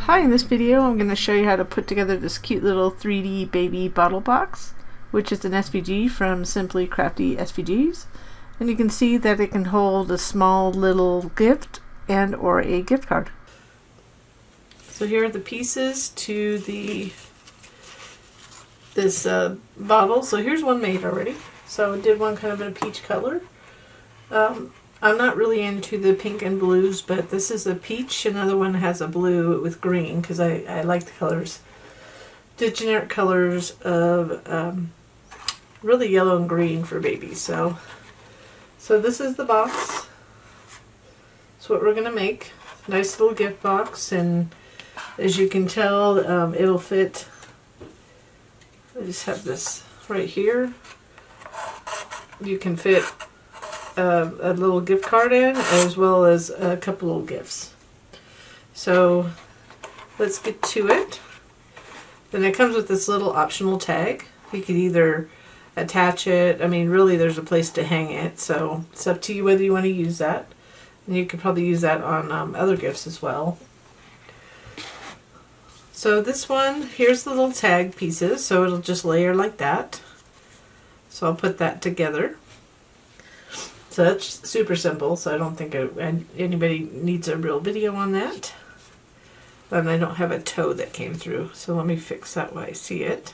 Hi, in this video I'm going to show you how to put together this cute little 3D baby bottle box, which is an SVG from Simply Crafty SVGs. And you can see that it can hold a small little gift and or a gift card. So here are the pieces to this bottle. So here's one made already. So I did one kind of in a peach color. I'm not really into the pink and blues, but this is a peach. Another one has a blue with green because I like the colors. The generic colors of really yellow and green for babies. So this is the box. That's what we're going to make. Nice little gift box, and as you can tell, it'll fit. I just have this right here. You can fit a little gift card in, as well as a couple little gifts. So let's get to it. Then it comes with this little optional tag. You could either attach it. I mean, really there's a place to hang it, so it's up to you whether you want to use that. And you could probably use that on other gifts as well. So this one, here's the little tag pieces, so it'll just layer like that. So I'll put that together. So that's super simple, so I don't think anybody needs a real video on that. And I don't have a toe that came through, so let me fix that while I see it.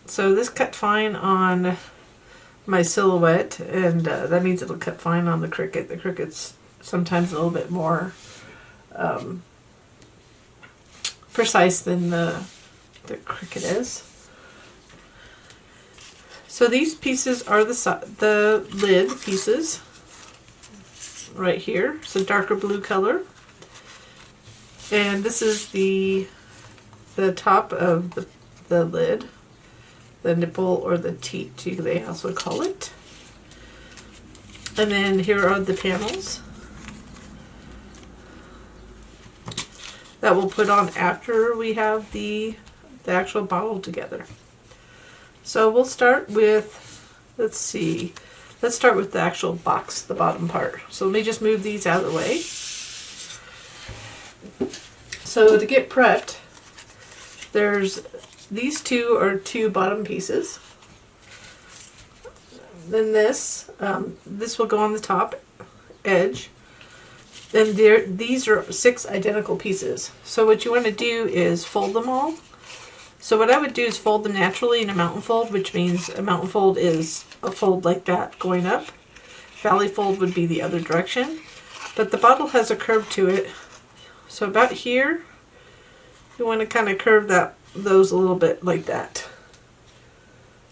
So this cut fine on my silhouette, and that means it'll cut fine on the Cricut. The Cricut's sometimes a little bit more precise than the Cricut is. So these pieces are the lid pieces right here. It's a darker blue color, and this is the top of the lid, the nipple or the teat, they also call it. And then here are the panels that we'll put on after we have the actual bottle together. So we'll start with, let's start with the actual box, the bottom part. So let me just move these out of the way. So to get prepped, these two are two bottom pieces. Then this will go on the top edge. Then these are 6 identical pieces. So what you want to do is fold them all. So what I would do is fold them naturally in a mountain fold, which means a mountain fold is a fold like that going up. Valley fold would be the other direction. But the bottle has a curve to it. So about here, you want to kind of curve those a little bit like that.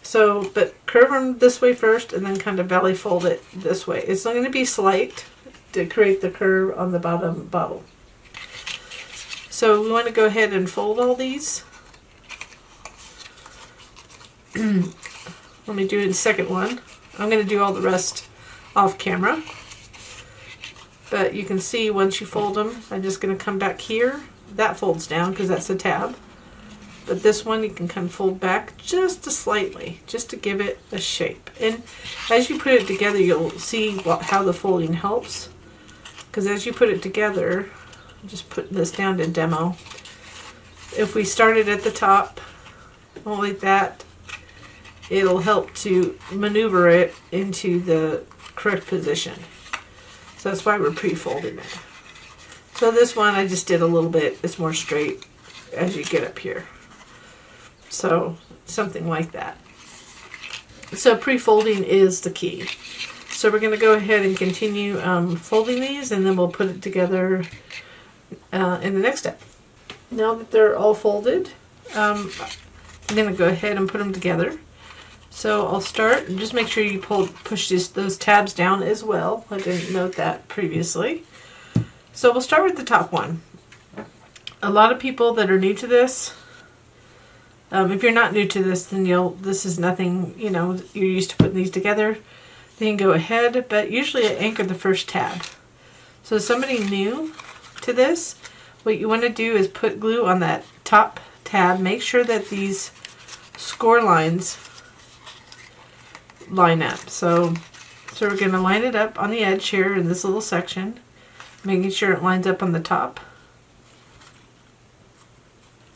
So, but curve them this way first and then kind of valley fold it this way. It's not going to be slight to create the curve on the bottom bottle. So we want to go ahead and fold all these. Let me do the second one. I'm going to do all the rest off camera. But you can see once you fold them, I'm just going to come back here. That folds down because that's a tab. But this one you can kind of fold back just slightly, just to give it a shape. And as you put it together, you'll see how the folding helps. Because as you put it together, I'm just putting this down to demo. If we started at the top, like that, it'll help to maneuver it into the correct position. So that's why we're pre-folding it. So this one I just did a little bit, it's more straight as you get up here. So something like that. So pre-folding is the key. So we're going to go ahead and continue folding these, and then we'll put it together in the next step. Now that they're all folded, I'm going to go ahead and put them together. So I'll start, and just make sure you push those tabs down as well. I didn't note that previously. So we'll start with the top one. A lot of people that are new to this, if you're not new to this, then this is nothing, you're used to putting these together. Then you can go ahead, but usually I anchor the first tab. So somebody new to this, what you want to do is put glue on that top tab. Make sure that these score lines line up. So we're going to line it up on the edge here in this little section. making sure it lines up on the top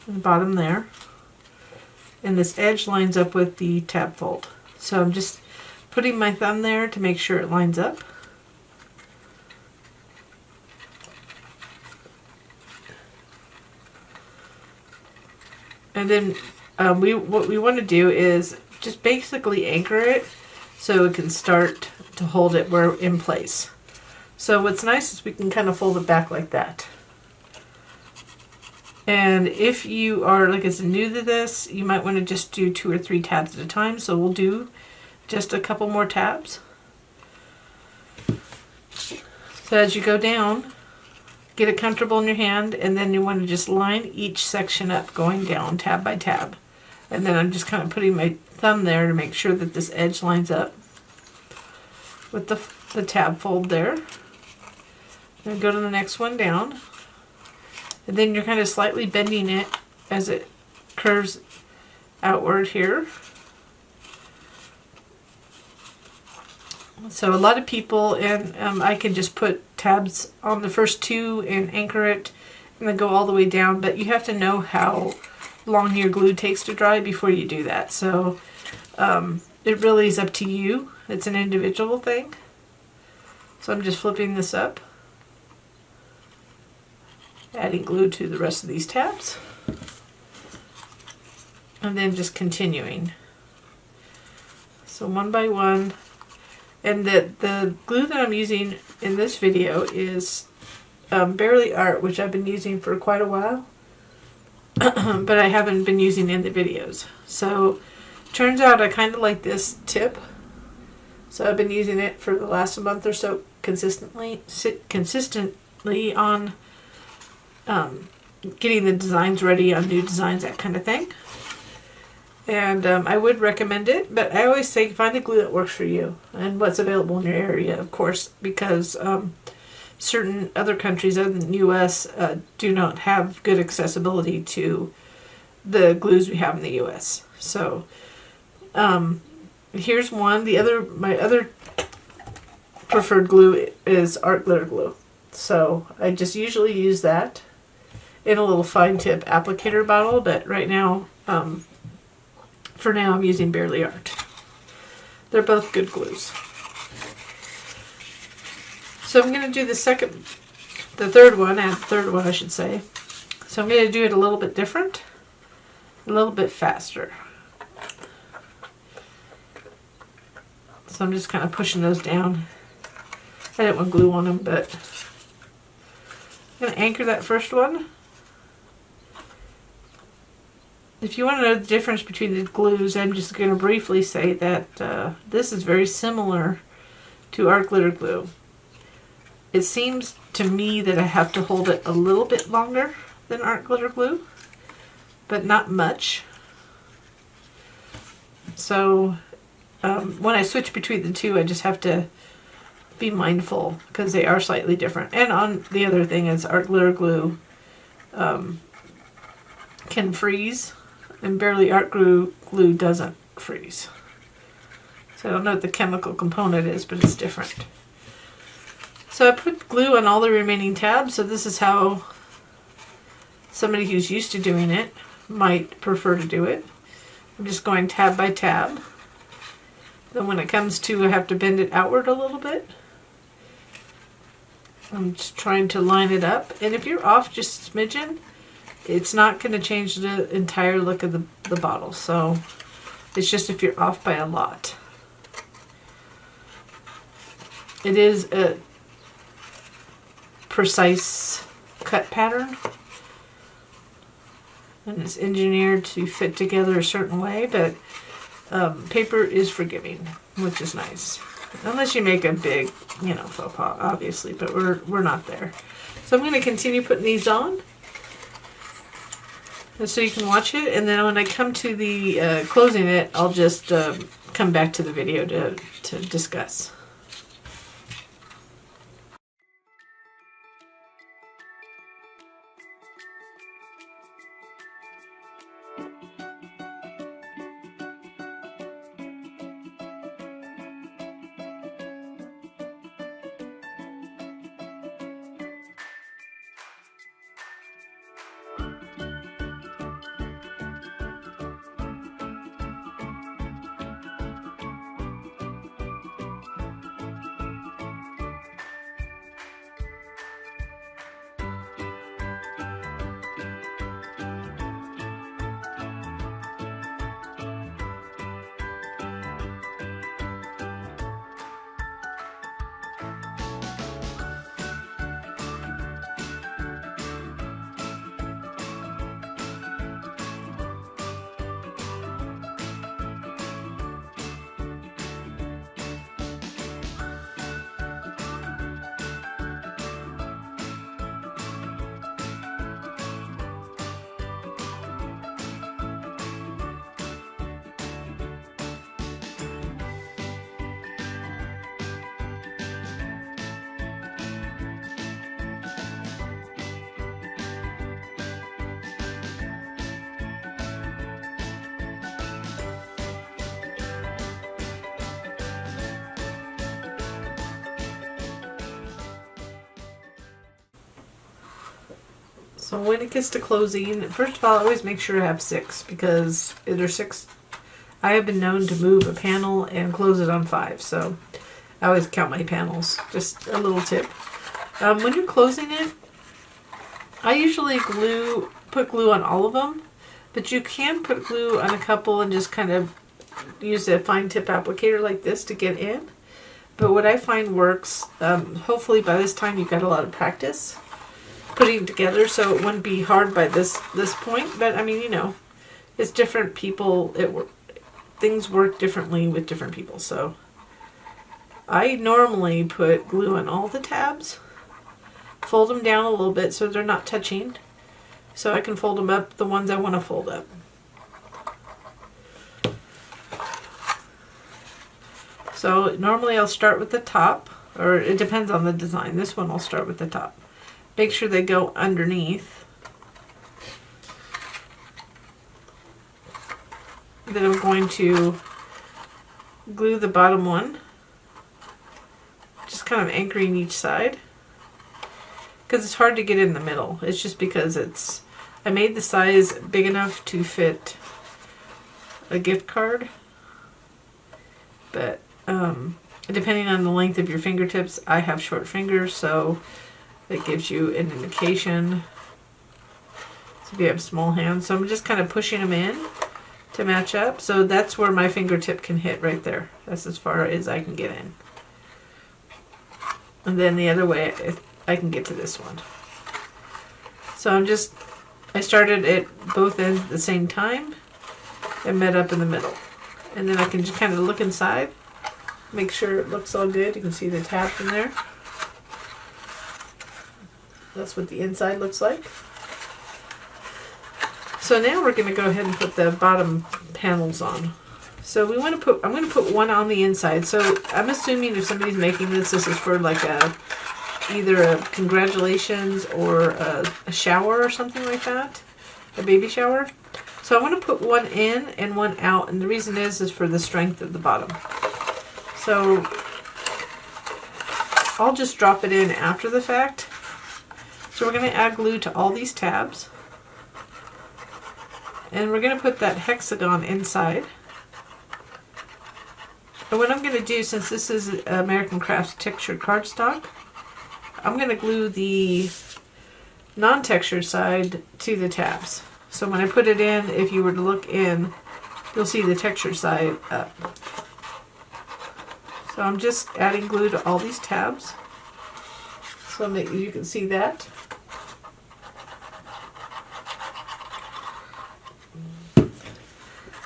and the bottom there. And this edge lines up with the tab fold. So I'm just putting my thumb there to make sure it lines up. And then what we want to do is just basically anchor it so it can start to hold it where in place. So what's nice is we can kind of fold it back like that. And if you are, like I said, new to this, you might want to just do 2 or 3 tabs at a time. So we'll do just a couple more tabs. So as you go down, get it comfortable in your hand, and then you want to just line each section up going down tab by tab. And then I'm just kind of putting my thumb there to make sure that this edge lines up with the tab fold there. Then go to the next one down. And then you're kind of slightly bending it as it curves outward here. So a lot of people, and I can just put tabs on the first 2 and anchor it and then go all the way down, but you have to know how long your glue takes to dry before you do that. So it really is up to you. It's an individual thing. So I'm just flipping this up, adding glue to the rest of these tabs, and then just continuing. So one by one. And the glue that I'm using in this video is Barely Art, which I've been using for quite a while, but I haven't been using in the videos. So turns out I kind of like this tip. So I've been using it for the last month or so consistently on getting the designs ready on new designs, that kind of thing. And I would recommend it, but I always say find a glue that works for you and what's available in your area, of course, because certain other countries other than the U.S. Do not have good accessibility to the glues we have in the U.S. So here's one. My other preferred glue is art glitter glue. So I just usually use that in a little fine tip applicator bottle, but right now, for now, I'm using Barely Art. They're both good glues. So I'm going to do the third one, I should say. So I'm going to do it a little bit different, a little bit faster. So I'm just kind of pushing those down. I didn't want glue on them, but I'm going to anchor that first one. If you want to know the difference between the glues, I'm just going to briefly say that this is very similar to art glitter glue. It seems to me that I have to hold it a little bit longer than art glitter glue, but not much. So when I switch between the two, I just have to be mindful because they are slightly different. And on the other thing is art glitter glue can freeze. And Barely Art glue doesn't freeze. So I don't know what the chemical component is, but it's different. So I put glue on all the remaining tabs, so this is how somebody who's used to doing it might prefer to do it. I'm just going tab by tab. Then when it comes to, I have to bend it outward a little bit. I'm just trying to line it up. And if you're off just a smidgen, it's not going to change the entire look of the bottle. So it's just if you're off by a lot. It is a precise cut pattern. And it's engineered to fit together a certain way, but paper is forgiving, which is nice. Unless you make a big, faux pas, obviously, but we're not there. So I'm going to continue putting these on. And so you can watch it, and then when I come to the closing it, I'll just come back to the video to discuss. So when it gets to closing, first of all, I always make sure I have 6 because there's 6. I have been known to move a panel and close it on 5, so I always count my panels. Just a little tip. When you're closing it, I usually put glue on all of them, but you can put glue on a couple and just kind of use a fine tip applicator like this to get in. But what I find works, hopefully by this time you've got a lot of practice putting it together, so it wouldn't be hard by this point. But I mean, you know, it's different people. Things work differently with different people. So I normally put glue on all the tabs, fold them down a little bit so they're not touching, so I can fold them up the ones I want to fold up. So normally I'll start with the top, or it depends on the design. This one I'll start with the top. Make sure they go underneath. Then I'm going to glue the bottom one, just kind of anchoring each side, because it's hard to get in the middle. It's just because I made the size big enough to fit a gift card, but depending on the length of your fingertips, I have short fingers, so it gives you an indication. So if you have small hands, so I'm just kind of pushing them in to match up. So that's where my fingertip can hit right there. That's as far as I can get in. And then the other way I can get to this one. So I started at both ends at the same time and met up in the middle. And then I can just kind of look inside, make sure it looks all good. You can see the tabs in there. That's what the inside looks like. So now we're going to go ahead and put the bottom panels on. So I'm going to put one on the inside. So I'm assuming if somebody's making this is for like either a congratulations or a shower or something like that, a baby shower. So I want to put one in and one out, and the reason is for the strength of the bottom. So I'll just drop it in after the fact. So we're going to add glue to all these tabs. And we're going to put that hexagon inside. And what I'm going to do, since this is American Crafts textured cardstock, I'm going to glue the non-textured side to the tabs. So when I put it in, if you were to look in, you'll see the textured side up. So I'm just adding glue to all these tabs, so that you can see that.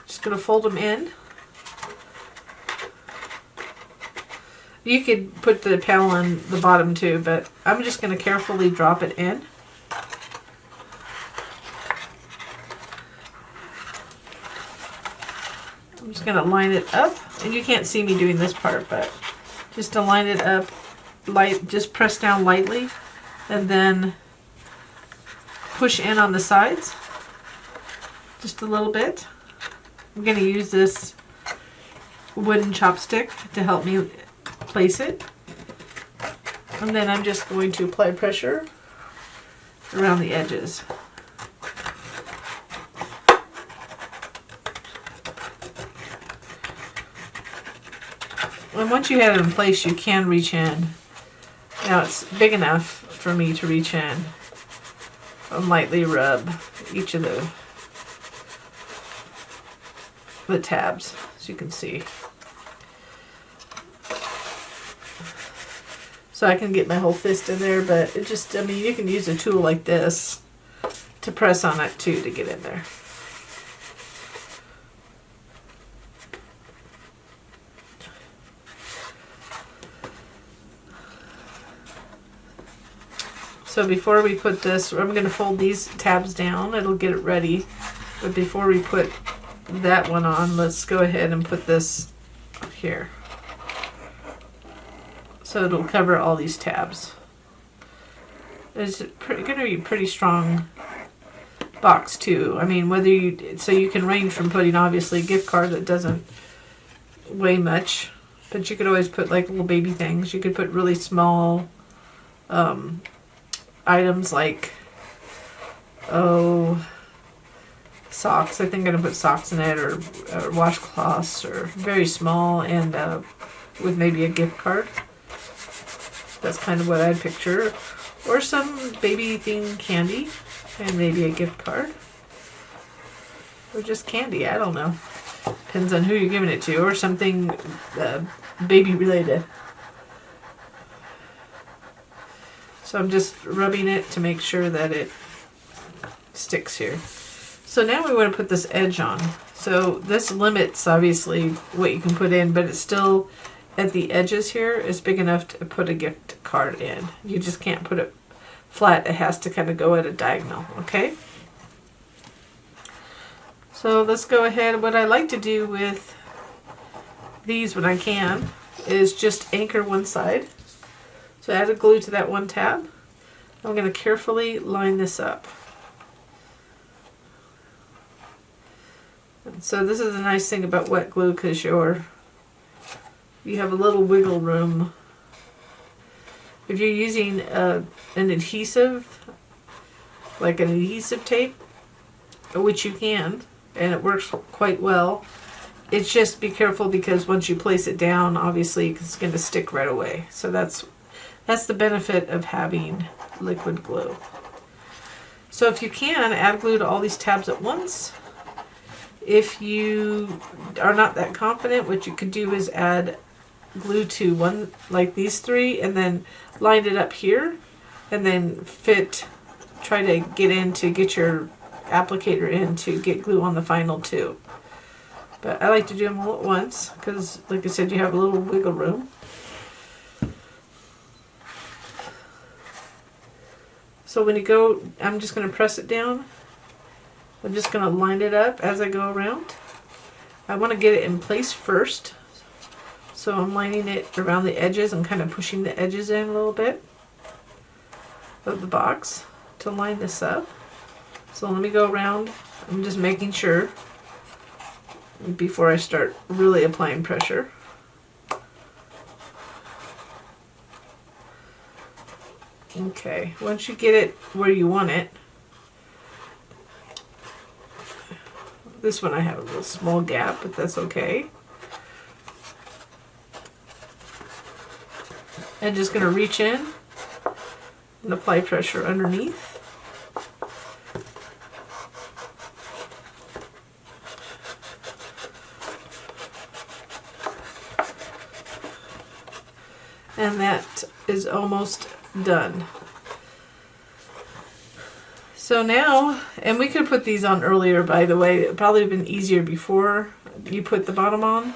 Just going to fold them in. You could put the panel on the bottom too, but I'm just going to carefully drop it in. I'm just going to line it up, and you can't see me doing this part, but just to line it up, just press down lightly, and then push in on the sides, just a little bit. I'm going to use this wooden chopstick to help me place it, and then I'm just going to apply pressure around the edges. And once you have it in place, you can reach in. Now it's big enough for me to reach in and lightly rub each of the tabs, as you can see. So I can get my whole fist in there, but it just, I mean, you can use a tool like this to press on it too to get in there. So before we put this, I'm going to fold these tabs down. It'll get it ready. But before we put that one on, let's go ahead and put this here. So it'll cover all these tabs. It's going to be a pretty strong box too. I mean, so you can range from putting obviously a gift card that doesn't weigh much, but you could always put like little baby things. You could put really small items like socks. I think I'm going to put socks in it, or washcloths, or very small, and with maybe a gift card. That's kind of what I'd picture. Or some baby themed candy and maybe a gift card. Or just candy, I don't know. Depends on who you're giving it to, or something baby related. So I'm just rubbing it to make sure that it sticks here. So now we want to put this edge on. So this limits obviously what you can put in, but it's still at the edges here is big enough to put a gift card in. You just can't put it flat. It has to kind of go at a diagonal, okay? So let's go ahead. What I like to do with these when I can is just anchor one side. So add a glue to that one tab. I'm going to carefully line this up. And so this is a nice thing about wet glue, because you have a little wiggle room. If you're using an adhesive, like an adhesive tape, which you can, and it works quite well, it's just be careful, because once you place it down, obviously it's going to stick right away. So that's the benefit of having liquid glue. So if you can, add glue to all these tabs at once. If you are not that confident, what you could do is add glue to one, like these three, and then line it up here, and then try to get your applicator in to get glue on the final two. But I like to do them all at once, because like I said, you have a little wiggle room. So when you go, I'm just going to press it down. I'm just going to line it up as I go around. I want to get it in place first. So I'm lining it around the edges and kind of pushing the edges in a little bit of the box to line this up. So let me go around. I'm just making sure before I start really applying pressure. Okay, once you get it where you want it, this one I have a little small gap, but that's okay. I'm just going to reach in and apply pressure underneath. And that is almost done. So now, and we could put these on earlier, by the way. It would probably have been easier before you put the bottom on.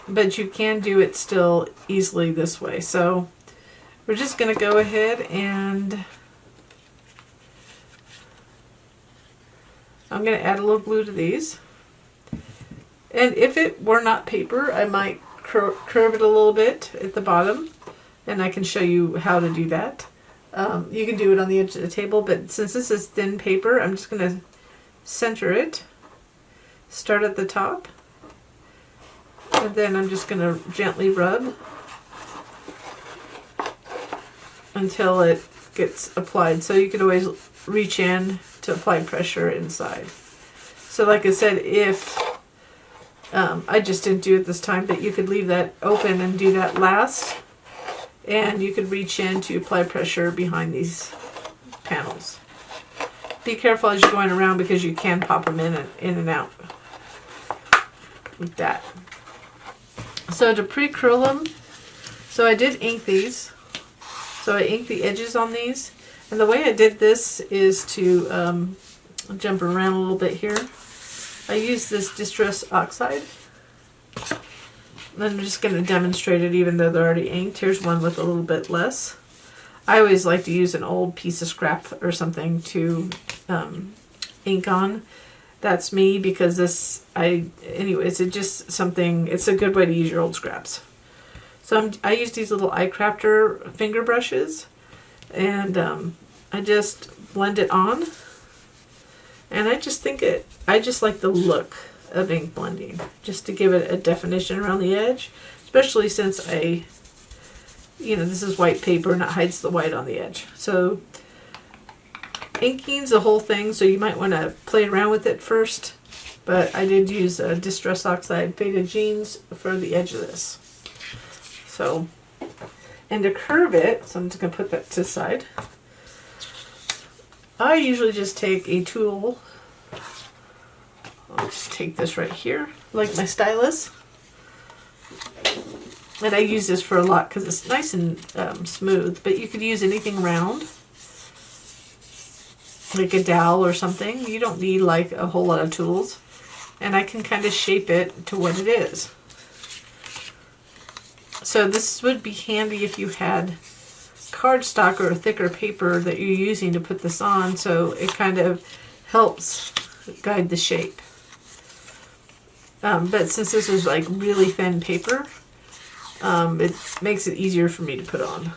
But you can do it still easily this way. So we're just going to go ahead and I'm going to add a little glue to these. And if it were not paper, I might curve it a little bit at the bottom, and I can show you how to do that. You can do it on the edge of the table, but since this is thin paper, I'm just going to center it, start at the top, and then I'm just going to gently rub until it gets applied. So you could always reach in to apply pressure inside. So like I said, if I just didn't do it this time, but you could leave that open and do that last, and you could reach in to apply pressure behind these panels. Be careful as you're going around, because you can pop them in and out like that. So to pre-curl them, so I did ink these. So I inked the edges on these, and the way I did this is to jump around a little bit here. I use this Distress Oxide. I'm just going to demonstrate it even though they're already inked. Here's one with a little bit less. I always like to use an old piece of scrap or something to ink on. That's me, because anyways, it's a good way to use your old scraps. So I use these little eye crafter finger brushes, and I just blend it on. And I just like the look of ink blending, just to give it a definition around the edge, especially since this is white paper and it hides the white on the edge. So Inking's the whole thing, so you might want to play around with it first. But I did use Distress Oxide Faded Jeans for the edge of this. So, and to curve it, so I'm just going to put that to the side. I usually just take a tool. I'll just take this right here, like my stylus. And I use this for a lot because it's nice and smooth, but you could use anything round, like a dowel or something. You don't need like a whole lot of tools. And I can kind of shape it to what it is. So this would be handy if you had cardstock or a thicker paper that you're using to put this on, so it kind of helps guide the shape. But since this is like really thin paper, it makes it easier for me to put on.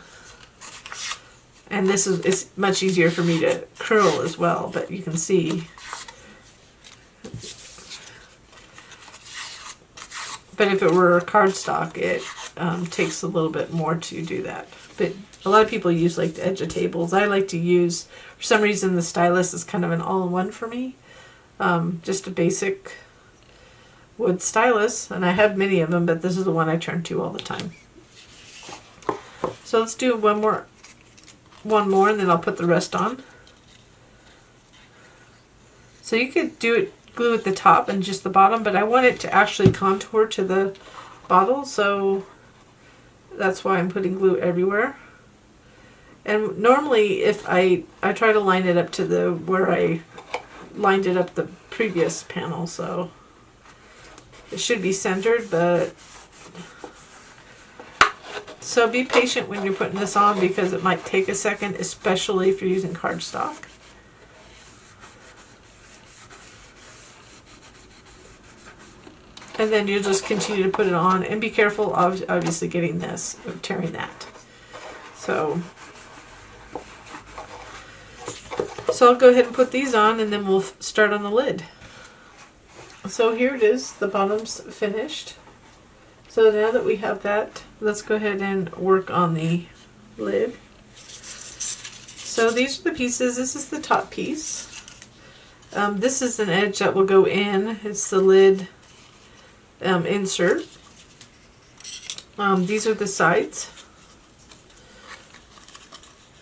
And this is, it's much easier for me to curl as well, but you can see. But if it were cardstock, it takes a little bit more to do that. But a lot of people use like the edge of tables. I like to use, for some reason, the stylus is kind of an all-in-one for me. Just a basic wood stylus, and I have many of them, but this is the one I turn to all the time. So let's do one more, and then I'll put the rest on. So you could do it, glue at the top and just the bottom, but I want it to actually contour to the bottle, so that's why I'm putting glue everywhere. And normally if I try to line it up to the where I lined it up the previous panel, so it should be centered, but so be patient when you're putting this on because it might take a second, especially if you're using cardstock. And then you'll just continue to put it on and be careful of obviously getting this, of tearing that. So I'll go ahead and put these on and then we'll start on the lid. So here it is, the bottom's finished. So now that we have that, let's go ahead and work on the lid. So these are the pieces. This is the top piece. This is an edge that will go in. It's the lid insert. These are the sides.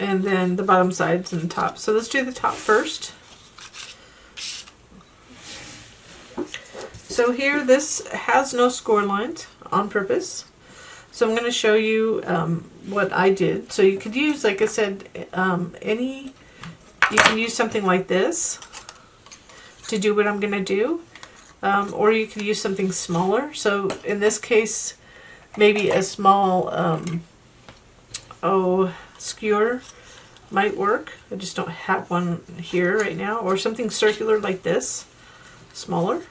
And then the bottom sides and the top. So let's do the top first. So here, this has no score lines on purpose. So I'm going to show you what I did. So you could use, like I said, you can use something like this to do what I'm going to do. Or you could use something smaller. So in this case, maybe a small skewer might work. I just don't have one here right now. Or something circular like this, smaller.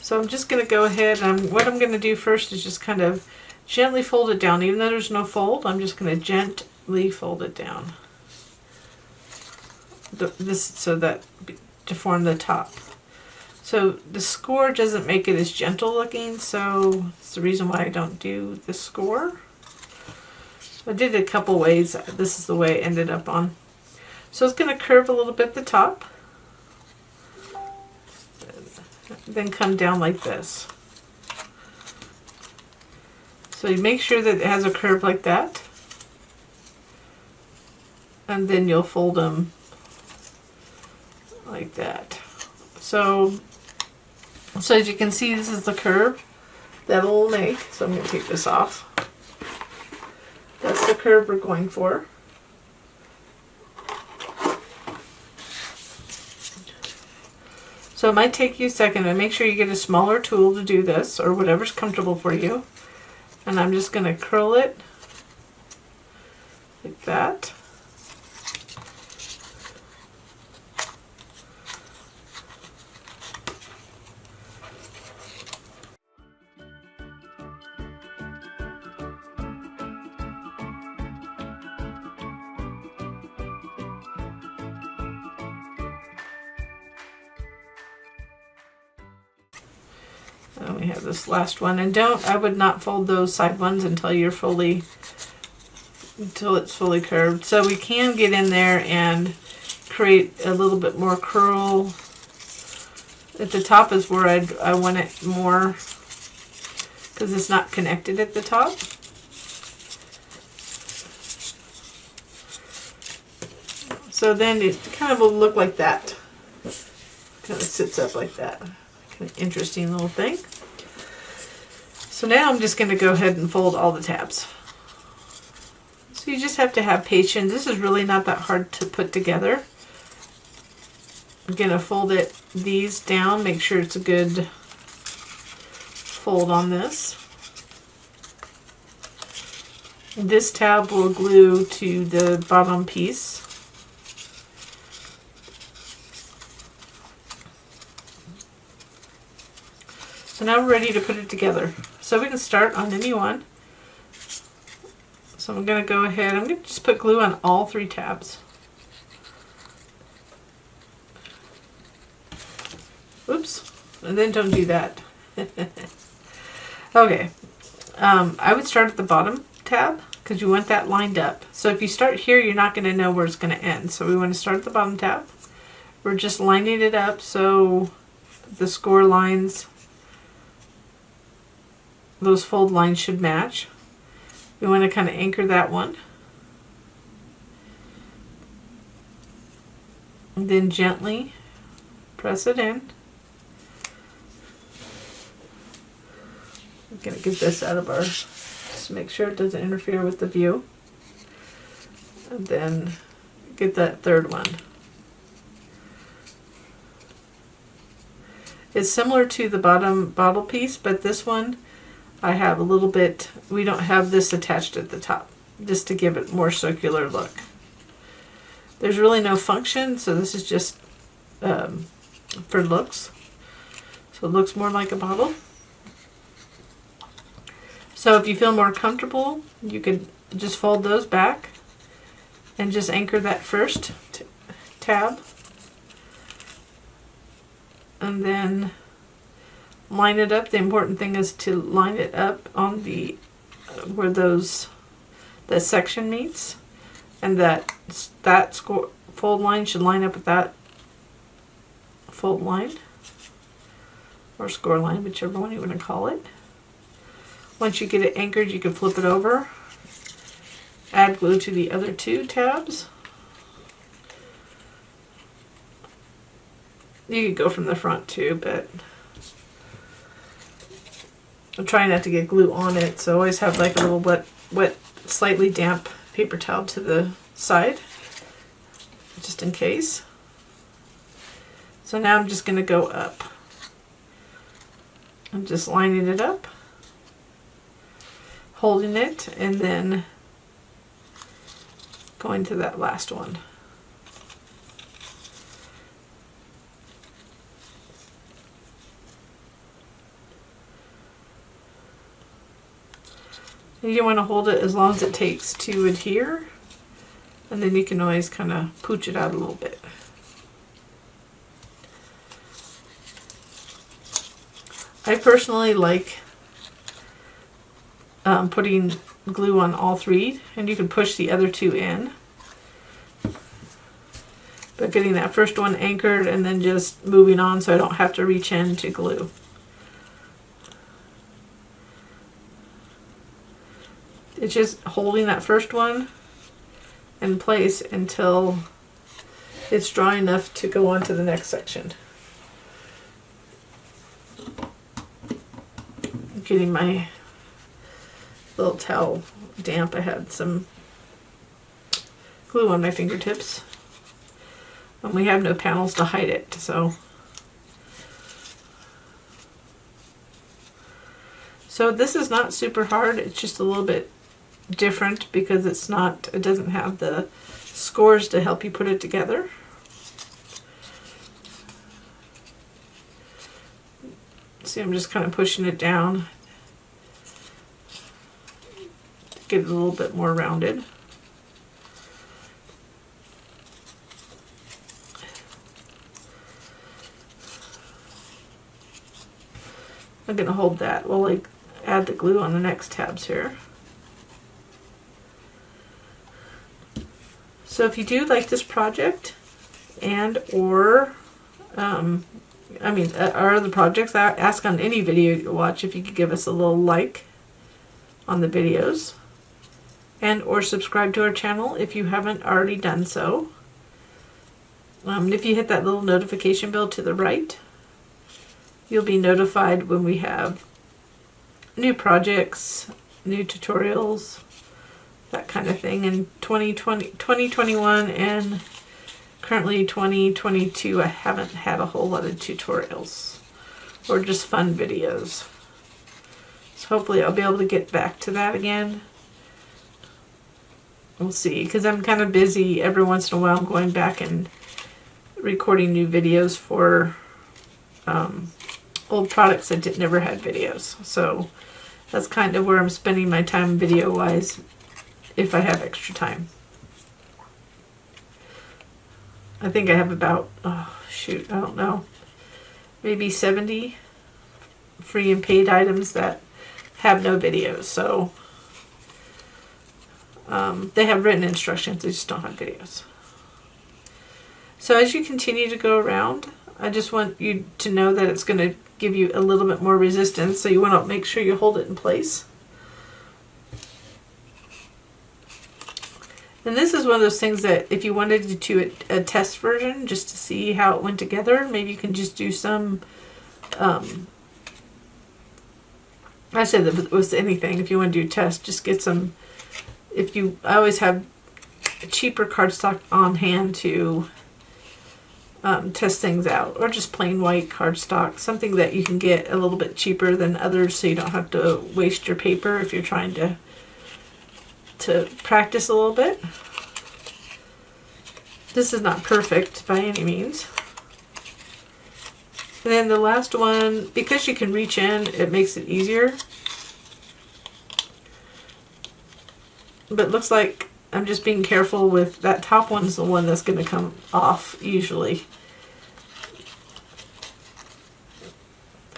So I'm just going to go ahead and what I'm going to do first is just kind of gently fold it down. Even though there's no fold, I'm just going to gently fold it down. To form the top. So the score doesn't make it as gentle looking, so it's the reason why I don't do the score. I did it a couple ways. This is the way it ended up on. So it's going to curve a little bit at the top. Then come down like this. So you make sure that it has a curve like that. And then you'll fold them like that. So as you can see, this is the curve that it'll make. So I'm going to take this off. That's the curve we're going for. So it might take you a second, and make sure you get a smaller tool to do this, or whatever's comfortable for you. And I'm just going to curl it like that. And we have this last one, and I would not fold those side ones until it's fully curved. So we can get in there and create a little bit more curl. At the top is where I want it more, because it's not connected at the top. So then it kind of will look like that. Kind of sits up like that. Kind of interesting little thing. So now I'm just going to go ahead and fold all the tabs. So you just have to have patience. This is really not that hard to put together. I'm going to fold these down, make sure it's a good fold on this. This tab will glue to the bottom piece. So now we're ready to put it together. So we can start on any one. So I'm going to go ahead, I'm going to just put glue on all 3 tabs. Oops, and then don't do that. Okay, I would start at the bottom tab because you want that lined up. So if you start here, you're not going to know where it's going to end. So we want to start at the bottom tab. We're just lining it up so the score lines, those fold lines should match. We want to kind of anchor that one. And then gently press it in. I'm going to get this out of our, just make sure it doesn't interfere with the view. And then get that third one. It's similar to the bottom bottle piece, but this one I have a little bit, we don't have this attached at the top, just to give it more circular look. There's really no function, so this is just for looks. So it looks more like a bottle. So if you feel more comfortable, you could just fold those back and just anchor that first tab. And then line it up. The important thing is to line it up on the where that section meets, and that fold line should line up with that fold line or score line, whichever one you want to call it. Once you get it anchored, you can flip it over, add glue to the other 2 tabs. You could go from the front too, but I'm trying not to get glue on it, so always have like a little wet, slightly damp paper towel to the side, just in case. So now I'm just going to go up. I'm just lining it up, holding it, and then going to that last one. You want to hold it as long as it takes to adhere, and then you can always kind of pooch it out a little bit. I personally like putting glue on all 3, and you can push the other 2 in. But getting that first one anchored and then just moving on so I don't have to reach in to glue. It's just holding that first one in place until it's dry enough to go on to the next section. I'm getting my little towel damp. I had some glue on my fingertips. And we have no panels to hide it, so. So this is not super hard. It's just a little bit different because it doesn't have the scores to help you put it together. See, I'm just kind of pushing it down to get it a little bit more rounded. I'm going to hold that while I add the glue on the next tabs here. So if you do like this project, and or our other projects. I ask on any video you watch if you could give us a little like on the videos, and or subscribe to our channel if you haven't already done so. If you hit that little notification bell to the right, you'll be notified when we have new projects, new tutorials, that kind of thing. In 2021 and currently 2022, I haven't had a whole lot of tutorials or just fun videos. So hopefully I'll be able to get back to that again. We'll see, because I'm kind of busy. Every once in a while I'm going back and recording new videos for old products that never had videos. So that's kind of where I'm spending my time video wise, if I have extra time. I think I have about, I don't know, maybe 70 free and paid items that have no videos. So they have written instructions, they just don't have videos. So as you continue to go around, I just want you to know that it's going to give you a little bit more resistance, so you want to make sure you hold it in place. And this is one of those things that if you wanted to do a test version just to see how it went together, maybe you can just do some, I said that with anything, if you want to do a test, just get some, I always have cheaper cardstock on hand to test things out, or just plain white cardstock, something that you can get a little bit cheaper than others so you don't have to waste your paper if you're trying to practice a little bit. This is not perfect by any means. And then the last one, because you can reach in, it makes it easier. But it looks like I'm just being careful with that top one's the one that's going to come off usually.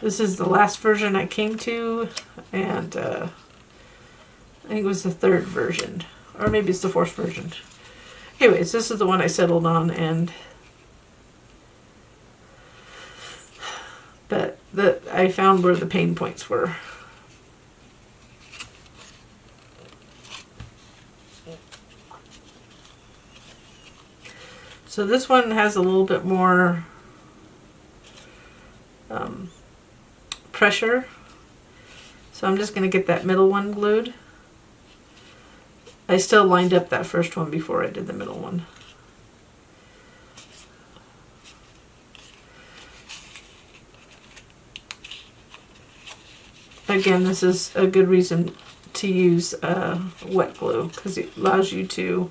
This is the last version I came to, and I think it was the third version, or maybe it's the fourth version. Anyways, this is the one I settled on, but I found where the pain points were. So this one has a little bit more pressure. So I'm just going to get that middle one glued. I still lined up that first one before I did the middle one. Again, this is a good reason to use wet glue, because it allows you to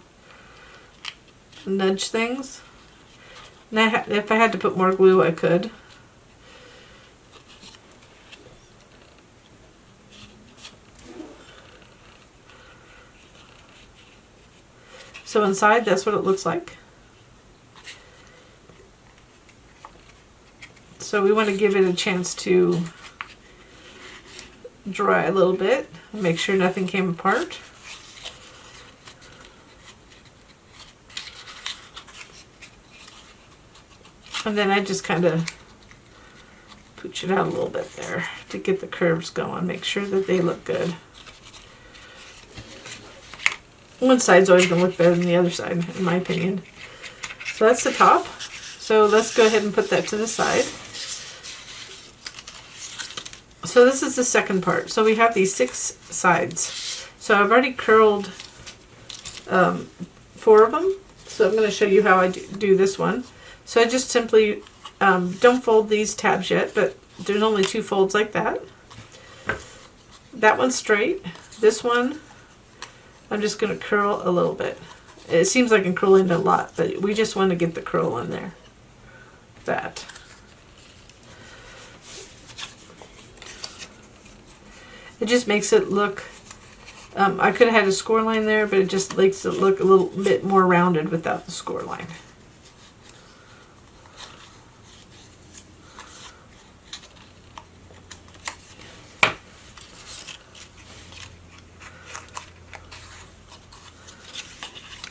nudge things. Now, if I had to put more glue, I could. So inside, that's what it looks like. So we want to give it a chance to dry a little bit, make sure nothing came apart. And then I just kind of pooch it out a little bit there to get the curves going, make sure that they look good. One side's always going to look better than the other side, in my opinion. So that's the top. So let's go ahead and put that to the side. So this is the second part. So we have these 6 sides. So I've already curled 4 of them. So I'm going to show you how I do this one. So I just simply don't fold these tabs yet, but there's only 2 folds like that. That one's straight. This one, I'm just going to curl a little bit. It seems like I'm curling a lot, but we just want to get the curl in there. That. It just makes it look, I could have had a score line there, but it just makes it look a little bit more rounded without the score line.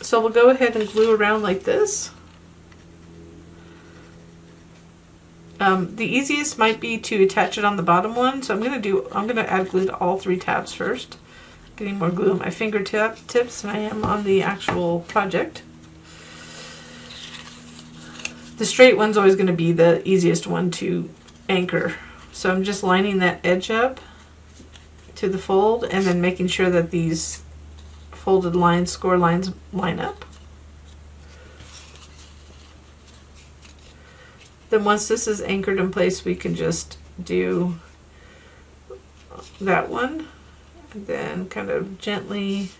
So we'll go ahead and glue around like this. The easiest might be to attach it on the bottom one, so I'm gonna add glue to all 3 tabs first. Getting more glue on my fingertips than I am on the actual project. The straight one's always going to be the easiest one to anchor. So I'm just lining that edge up to the fold and then making sure that these folded lines, score lines, line up. Then once this is anchored in place, we can just do that one. And then kind of gently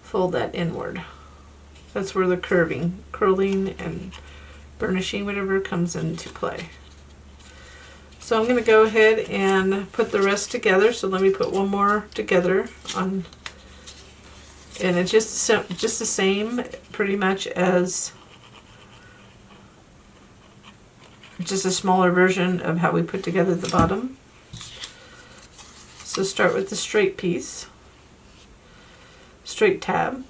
fold that inward. That's where the curling and burnishing, whatever, comes into play. So I'm going to go ahead and put the rest together. So let me put one more together on, and it's just the same pretty much as just a smaller version of how we put together the bottom. So start with the straight piece, straight tab,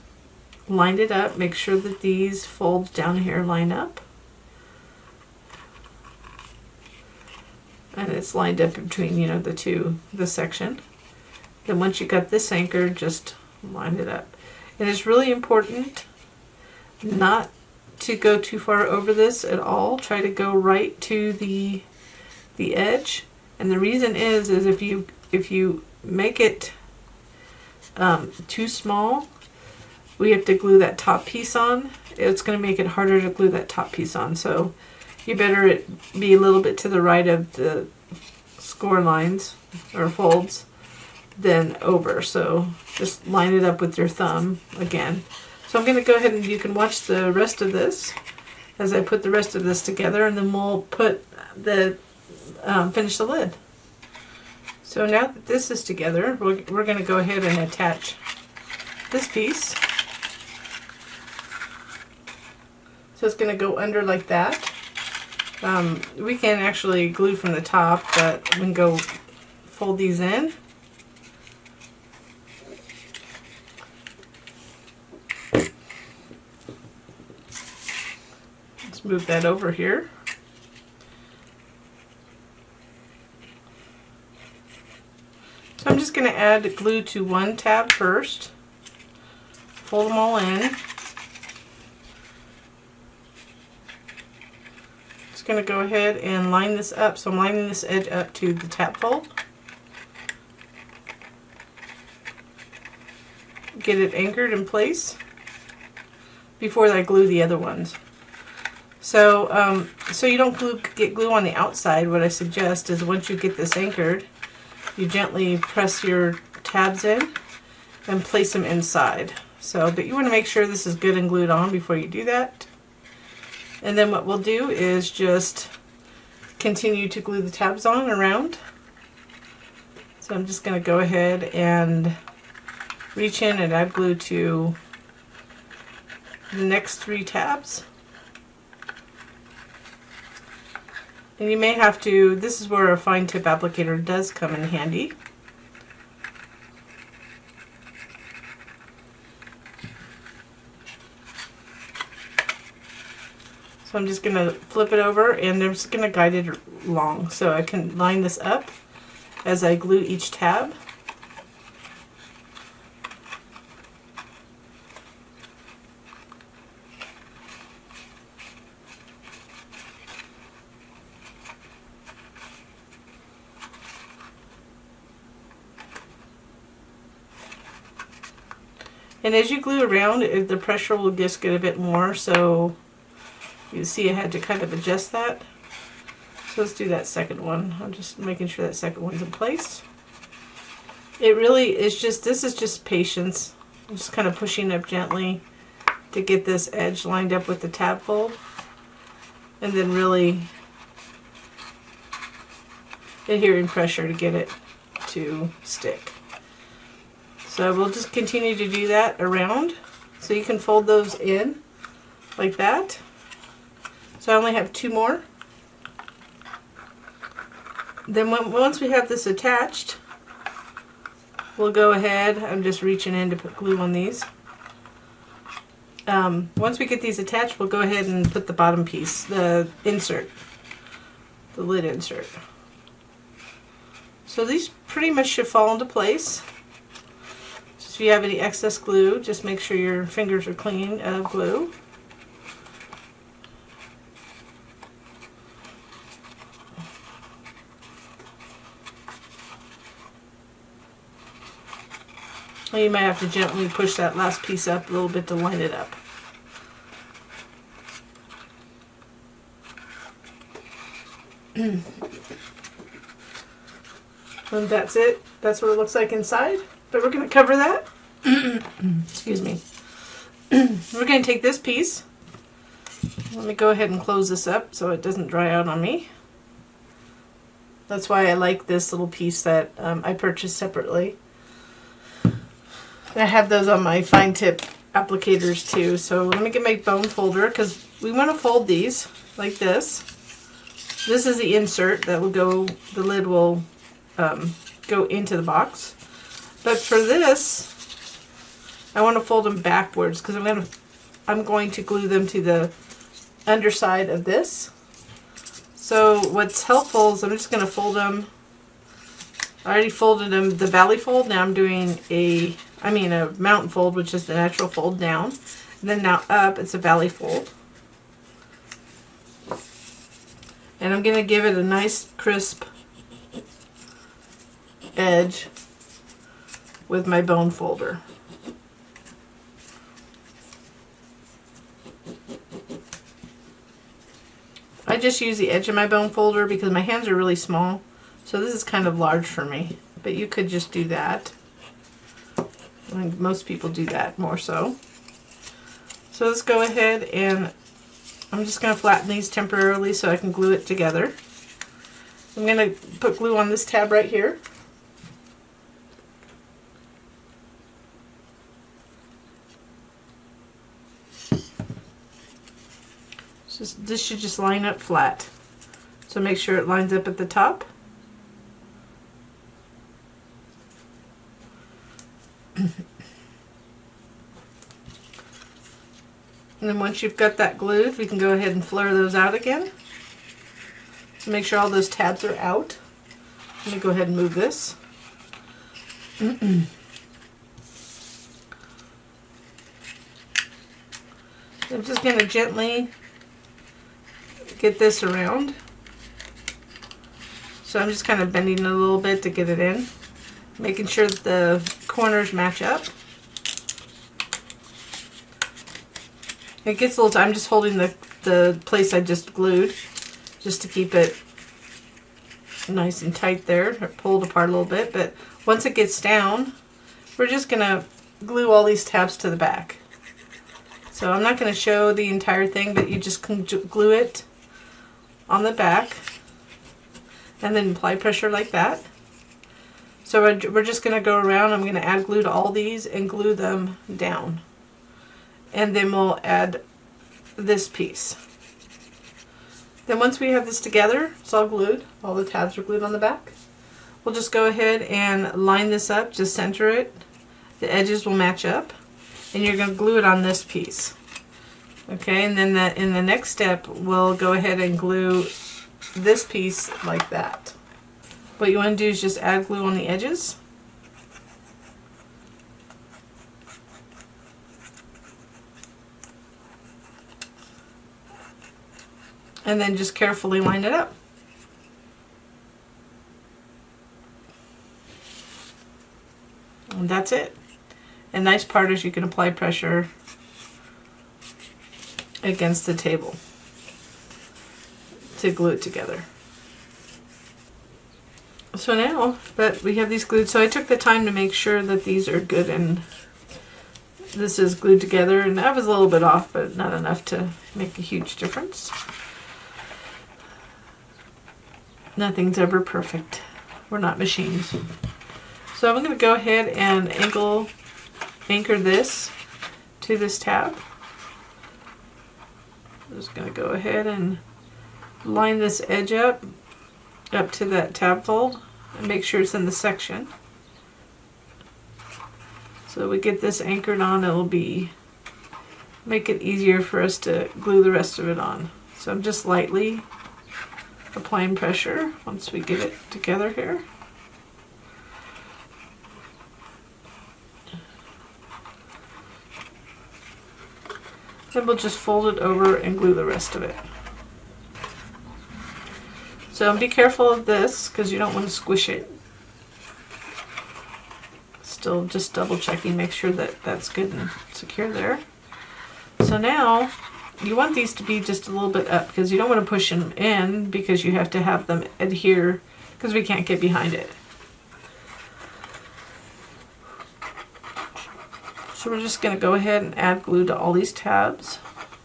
line it up, make sure that these folds down here line up. And it's lined up between, you know, the section. Then once you got this anchored, just line it up. And it's really important not to go too far over this at all. Try to go right to the edge. And the reason is if you make it too small, we have to glue that top piece on. It's going to make it harder to glue that top piece on. So you better be a little bit to the right of the score lines or folds than over. So just line it up with your thumb again. So I'm going to go ahead and you can watch the rest of this as I put the rest of this together, and then we'll put the finish the lid. So now that this is together, we're going to go ahead and attach this piece. So it's going to go under like that. We can actually glue from the top, but we can go fold these in. Let's move that over here. So I'm just going to add glue to one tab first, fold them all in. Just going to go ahead and line this up. So I'm lining this edge up to the tab fold. Get it anchored in place before I glue the other ones. So, so you don't get glue on the outside, what I suggest is once you get this anchored, you gently press your tabs in and place them inside. So, but you want to make sure this is good and glued on before you do that. And then what we'll do is just continue to glue the tabs on around. So I'm just going to go ahead and reach in and add glue to the next 3 tabs. And you may have to, this is where a fine tip applicator does come in handy. So I'm just going to flip it over and I'm just going to guide it along so I can line this up as I glue each tab. And as you glue around, the pressure will just get a bit more, so you see I had to kind of adjust that. So let's do that second one. I'm just making sure that second one's in place. It really is just, this is just patience. I'm just kind of pushing up gently to get this edge lined up with the tab fold. And then really adhering pressure to get it to stick. So we'll just continue to do that around. So you can fold those in like that. So I only have 2 more. Then once we have this attached, we'll go ahead, I'm just reaching in to put glue on these. Once we get these attached, we'll go ahead and put the bottom piece, the insert. the lid insert. So these pretty much should fall into place. If you have any excess glue, just make sure your fingers are clean of glue. Well, you might have to gently push that last piece up a little bit to line it up. And that's it. That's what it looks like inside. But we're going to cover that. Excuse me. We're going to take this piece. Let me go ahead and close this up so it doesn't dry out on me. That's why I like this little piece that I purchased separately. I have those on my fine tip applicators too. So let me get my bone folder because we want to fold these like this. This is the insert that will go, the lid will go into the box. But for this, I want to fold them backwards because I'm going to glue them to the underside of this. So what's helpful is I'm just going to fold them. I already folded them the valley fold. Now I'm doing a mountain fold, which is the natural fold down. And then now up, it's a valley fold. And I'm going to give it a nice crisp edge with my bone folder. I just use the edge of my bone folder because my hands are really small. So this is kind of large for me. But you could just do that. I think most people do that more so. So let's go ahead and I'm just going to flatten these temporarily so I can glue it together. I'm going to put glue on this tab right here. This should just line up flat. So make sure it lines up at the top. And then once you've got that glued, we can go ahead and flare those out again. So make sure all those tabs are out. Let me go ahead and move this. I'm just going to gently get this around. So I'm just kind of bending it a little bit to get it in. Making sure that the corners match up. It gets a little, I'm just holding the place I just glued just to keep it nice and tight there, or pulled apart a little bit. But once it gets down, we're just going to glue all these tabs to the back. So I'm not going to show the entire thing, but you just can glue it on the back and then apply pressure like that. So we're just going to go around. I'm going to add glue to all these and glue them down. And then we'll add this piece. Then once we have this together, it's all glued, all the tabs are glued on the back, we'll just go ahead and line this up, just center it. The edges will match up, and you're going to glue it on this piece. Okay, and then in the next step, we'll go ahead and glue this piece like that. What you want to do is just add glue on the edges. And then just carefully line it up. And that's it. And nice part is you can apply pressure against the table to glue it together. So now that we have these glued, so I took the time to make sure that these are good and this is glued together, and I was a little bit off, but not enough to make a huge difference. Nothing's ever perfect. We're not machines. So I'm going to go ahead and anchor this to this tab. I'm just going to go ahead and line this edge up to that tab fold and make sure it's in the section. So we get this anchored on, it'll make it easier for us to glue the rest of it on. So I'm just lightly applying pressure once we get it together here. Then we'll just fold it over and glue the rest of it. So be careful of this because you don't want to squish it. Still just double checking, make sure that that's good and secure there. So now you want these to be just a little bit up because you don't want to push them in because you have to have them adhere because we can't get behind it. So we're just going to go ahead and add glue to all these tabs.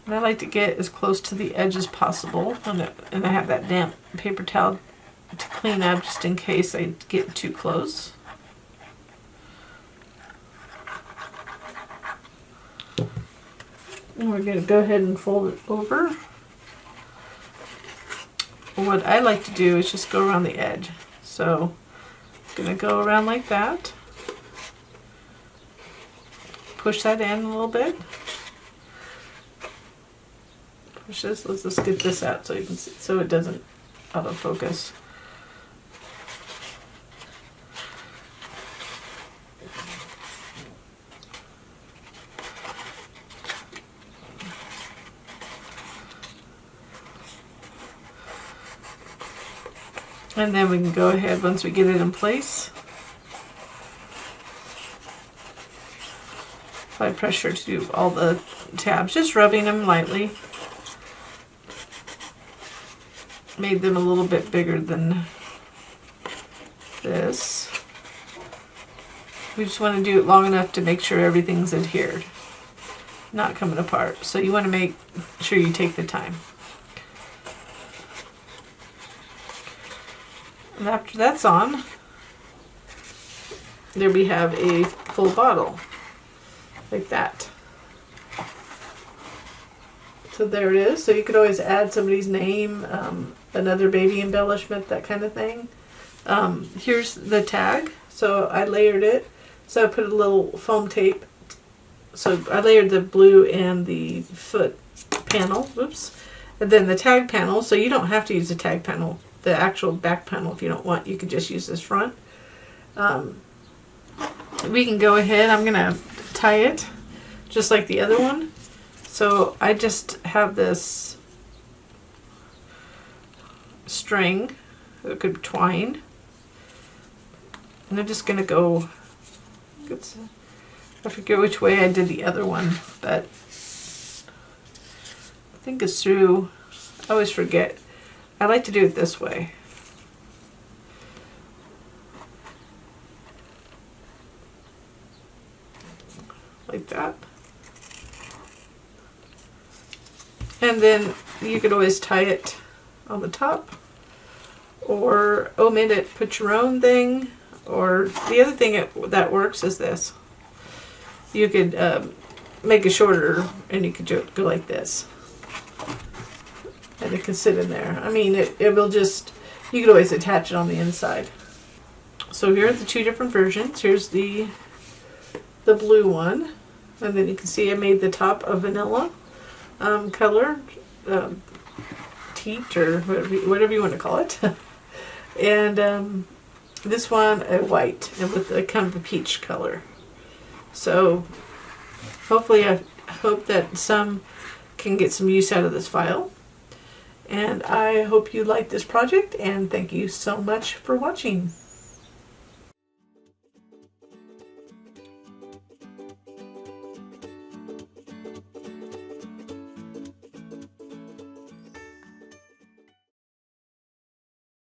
And I like to get as close to the edge as possible. And I have that damp paper towel to clean up just in case I get too close. And we're going to go ahead and fold it over. What I like to do is just go around the edge. So I'm going to go around like that. Push that in a little bit. Push this. Let's just get this out so you can see, so it doesn't autofocus. And then we can go ahead once we get it in place. Apply pressure to all the tabs, just rubbing them lightly. Made them a little bit bigger than this. We just want to do it long enough to make sure everything's adhered, not coming apart. So you want to make sure you take the time. And after that's on, there we have a full bottle. Like that. So there it is. So you could always add somebody's name, another baby embellishment, that kind of thing. Here's the tag. So I layered it. So I put a little foam tape. So I layered the blue and the foot panel. Whoops. And then the tag panel. So you don't have to use the tag panel. The actual back panel, if you don't want, you could just use this front. We can go ahead. I'm going to tie it just like the other one. So I just have this string that could twine, and I'm just going to go, I forget which way I did the other one, but I think it's through, I always forget. I like to do it this way. Like that. And then you could always tie it on the top or omit it, put your own thing. Or the other thing that works is this. You could make it shorter and you could go like this. And it can sit in there. I mean, it will just, you could always attach it on the inside. So here are the two different versions. Here's the blue one. And then you can see I made the top a vanilla color, teat or whatever you want to call it. And this one a white and with a kind of a peach color. So hopefully I hope that some can get some use out of this file. And I hope you like this project, and thank you so much for watching.